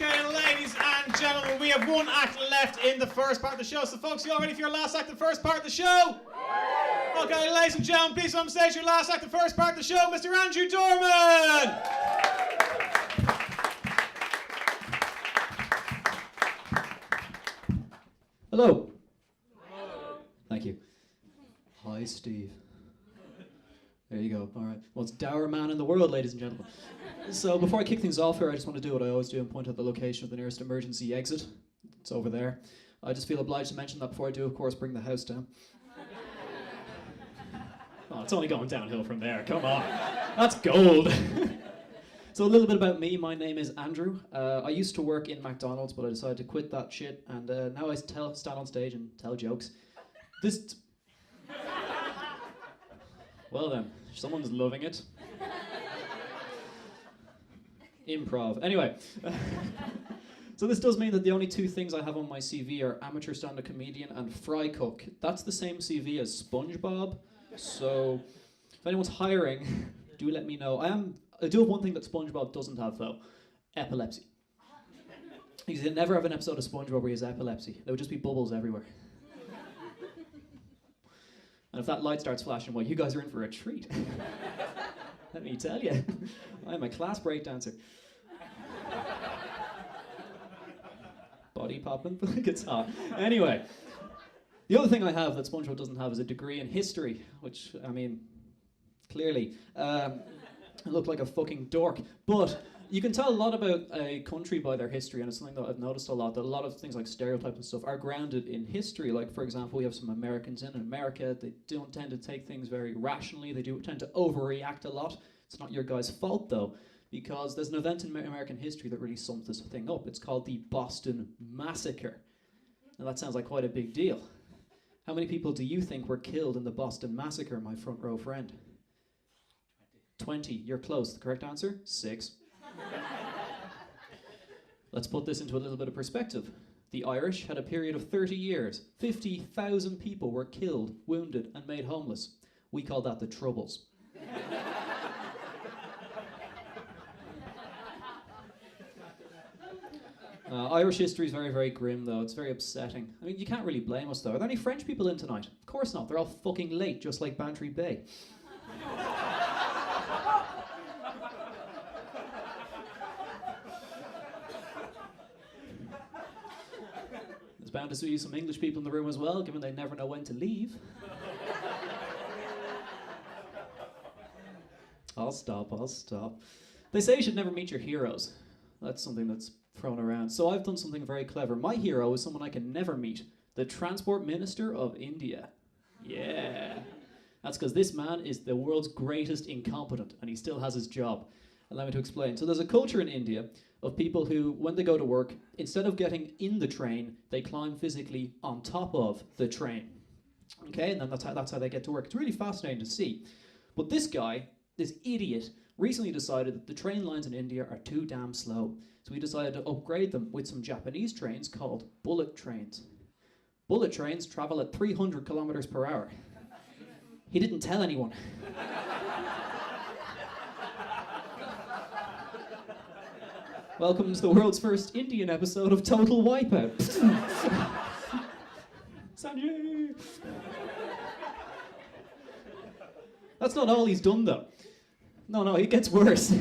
Okay, ladies and gentlemen, we have one act left in the first part of the show. So, folks, you all ready for your last act in the first part of the show? Okay, ladies and gentlemen, please on stage your last act in the first part of the show, Mr. Andrew Dorman. Hello. Thank you. Hi, Steve. There you go. All right. Most dour man in the world, ladies and gentlemen. So before I kick things off here, I just want to do what I always do and point out the location of the nearest emergency exit. It's over there. I just feel obliged to mention that before I do, of course, bring the house down. Oh, it's only going downhill from there. Come on. That's gold. So a little bit about me. My name is Andrew. I used to work in McDonald's, but I decided to quit that shit, and now I stand on stage and tell jokes. Well then, someone's loving it. Improv. Anyway. So this does mean that the only two things I have on my CV are amateur stand-up comedian and fry cook. That's the same CV as SpongeBob. So if anyone's hiring, do let me know. I do have one thing that SpongeBob doesn't have though. Epilepsy. Because he'd never have an episode of SpongeBob where he has epilepsy. There would just be bubbles everywhere. And if that light starts flashing, well, you guys are in for a treat. Let me tell you. I'm a class breakdancer. Body popping, it's hot. Anyway, the other thing I have that SpongeBob doesn't have is a degree in history, which, I mean, clearly, I look like a fucking dork. But you can tell a lot about a country by their history, and it's something that I've noticed a lot, that a lot of things like stereotypes and stuff are grounded in history. Like, for example, we have some Americans in America. They don't tend to take things very rationally. They do tend to overreact a lot. It's not your guys' fault, though, because there's an event in American history that really sums this thing up. It's called the Boston Massacre. Now, that sounds like quite a big deal. How many people do you think were killed in the Boston Massacre, my front row friend? 20. You're close. The correct answer? 6. Let's put this into a little bit of perspective. The Irish had a period of 30 years. 50,000 people were killed, wounded, and made homeless. We call that the Troubles. Irish history is very, very grim, though. It's very upsetting. I mean, you can't really blame us, though. Are there any French people in tonight? Of course not. They're all fucking late, just like Bantry Bay. There's bound to be some English people in the room as well, given they never know when to leave. I'll stop. They say you should never meet your heroes. That's something that's thrown around. So I've done something very clever. My hero is someone I can never meet. The Transport Minister of India. Yeah. That's because this man is the world's greatest incompetent, and he still has his job. Allow me to explain. So there's a culture in India of people who, when they go to work, instead of getting in the train, they climb physically on top of the train. Okay, and then that's how they get to work. It's really fascinating to see. But this guy, this idiot, recently decided that the train lines in India are too damn slow. So he decided to upgrade them with some Japanese trains called bullet trains. Bullet trains travel at 300 kilometers per hour. He didn't tell anyone. Welcome to the world's first Indian episode of Total Wipeout. Sanjay! That's not all he's done, though. No, it gets worse.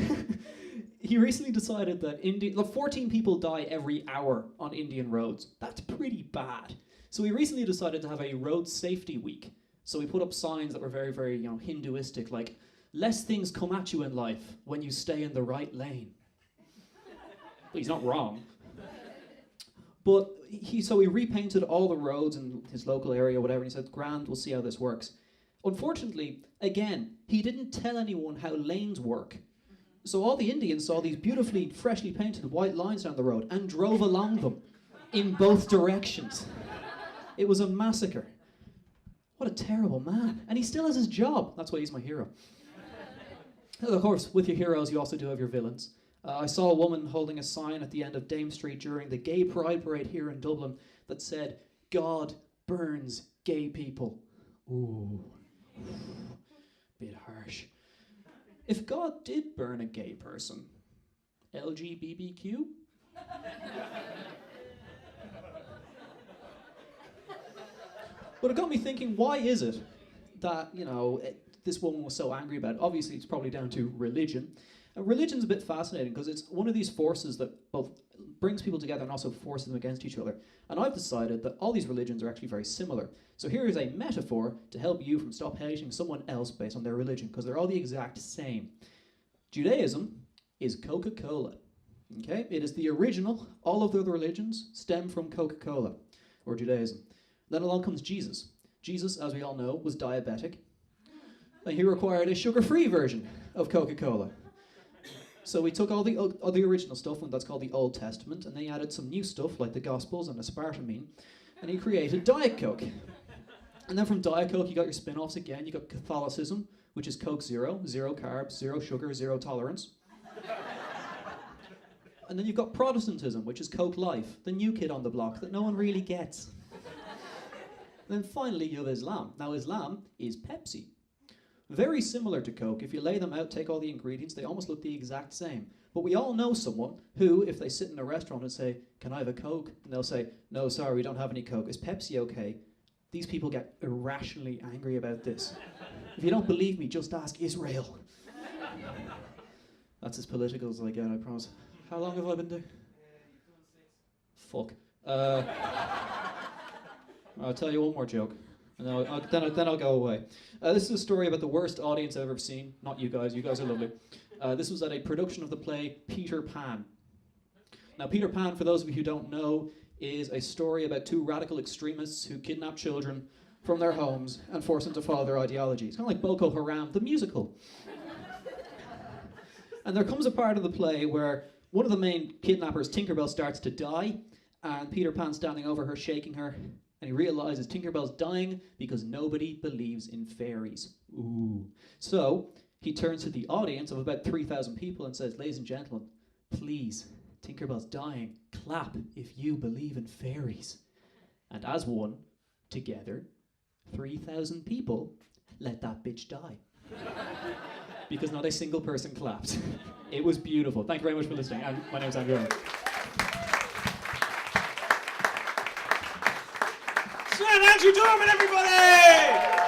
He recently decided that 14 people die every hour on Indian roads. That's pretty bad. So he recently decided to have a road safety week. So he put up signs that were very, very, Hinduistic, like, less things come at you in life when you stay in the right lane. Well, he's not wrong. But he repainted all the roads in his local area, whatever, and he said, grand, we'll see how this works. Unfortunately, again, he didn't tell anyone how lanes work. So all the Indians saw these beautifully, freshly painted white lines down the road and drove along them in both directions. It was a massacre. What a terrible man. And he still has his job. That's why he's my hero. Of course, with your heroes, you also do have your villains. I saw a woman holding a sign at the end of Dame Street during the Gay Pride Parade here in Dublin that said, God burns gay people. Ooh. Bit harsh. If God did burn a gay person, LGBTQ? But it got me thinking, why is it that, this woman was so angry about it? Obviously, it's probably down to religion. And religion's a bit fascinating because it's one of these forces that both brings people together and also forces them against each other. And I've decided that all these religions are actually very similar. So here is a metaphor to help you from stop hating someone else based on their religion, because they're all the exact same. Judaism is Coca-Cola. Okay? It is the original. All of the other religions stem from Coca-Cola, or Judaism. Then along comes Jesus. Jesus, as we all know, was diabetic. And he required a sugar-free version of Coca-Cola. So we took all the original stuff, and that's called the Old Testament, and then he added some new stuff like the Gospels and aspartame, and he created Diet Coke. And then from Diet Coke, you got your spin-offs again. You got Catholicism, which is Coke Zero, 0 carbs, 0 sugar, 0 tolerance. And then you've got Protestantism, which is Coke Life, the new kid on the block that no one really gets. And then finally, you have Islam. Now, Islam is Pepsi. Very similar to Coke. If you lay them out, take all the ingredients, they almost look the exact same. But we all know someone who, if they sit in a restaurant and say, "Can I have a Coke?" And they'll say, "No, sorry, we don't have any Coke. Is Pepsi okay?" These people get irrationally angry about this. If you don't believe me, just ask Israel. That's as political as I get, I promise. How long have I been doing? Fuck. I'll tell you one more joke, and then I'll go away. This is a story about the worst audience I've ever seen. Not you guys are lovely. This was at a production of the play Peter Pan. Now, Peter Pan, for those of you who don't know, is a story about two radical extremists who kidnap children from their homes and force them to follow their ideology. It's kind of like Boko Haram, the musical. And there comes a part of the play where one of the main kidnappers, Tinkerbell, starts to die, and Peter Pan's standing over her, shaking her, and he realizes Tinkerbell's dying because nobody believes in fairies. Ooh. So he turns to the audience of about 3,000 people and says, "Ladies and gentlemen, please, Tinkerbell's dying. Clap if you believe in fairies." And as one, together, 3,000 people let that bitch die. Because not a single person clapped. It was beautiful. Thank you very much for listening. And my name's Andrew. Andrew Dorman, everybody!